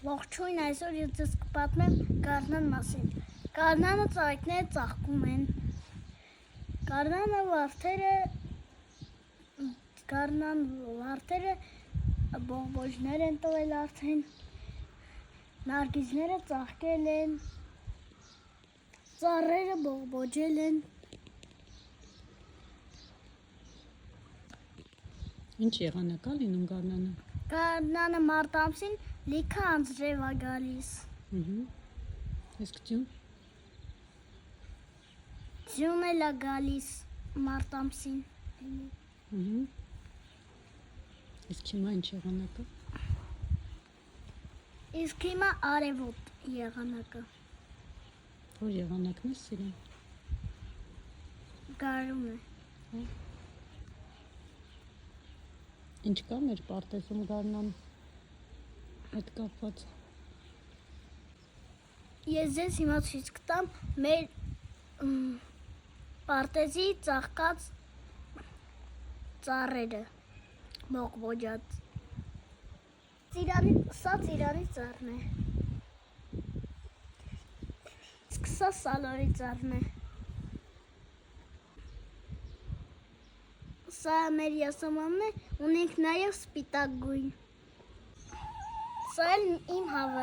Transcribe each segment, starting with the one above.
Ողջույն, այսօր ես ձեզ կպատմեմ գարնան մասին։ Գարնանը ծաղիկները ծաղկում են։ Վարդերը բողբոջներ են տվել արդեն։ Նարգիզները ծաղկել են։ Ծառերը բողբոջել են։ Ինչ եղանակ է լինում գարնանը։ Գարնանը մարտ ամսին լիքը անձրև է գալիս։ Իսկ ձյուն։ Ձյուն էլ է գալիս մարտ ամսին։ Իսկ հիմա ինչ եղանակ է։ Իսկ հիմա արևոտ եղանակը։ Որ եղանակն է սիրում։ Գարուն է։ Ինչ կա մեր պարտեզում գարնան հետ կապված։ Ես ձեզ հիմա ցույց կտամ մեր պարտեզի ծաղկած ծառերը, բողբոջած։ Սա ծիրանի ծառն է։ Իսկ սա սալորի ծառն է։ Սա մեր յասամանն է, ունենք նաև սպիտակ գույն։ Սա էլ իմ հավը։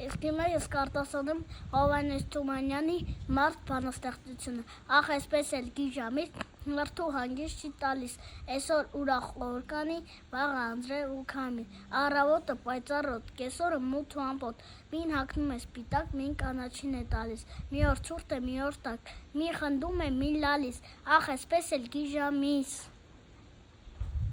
Իսկ հիմա ես կարտասանում Հովհաննես Թումանյանի «Մարդ» բանաստեղծությունը։ Ախ, այսպես էլ գիժամից մարդու հանգիստ չի տալիս, այսօր ուրախ օր կանի, վաղը անձրև ու քամի, առավոտը պայծառոտ, կեսօրը մութ ու ամպոտ, մին հագնում է սպիտակ, մին կանաչին է տալիս, մի օր ցուրտ է, մի օր տաք, մին խնդում է, մին լալիս, ախ, այսպես էլ գիժամից։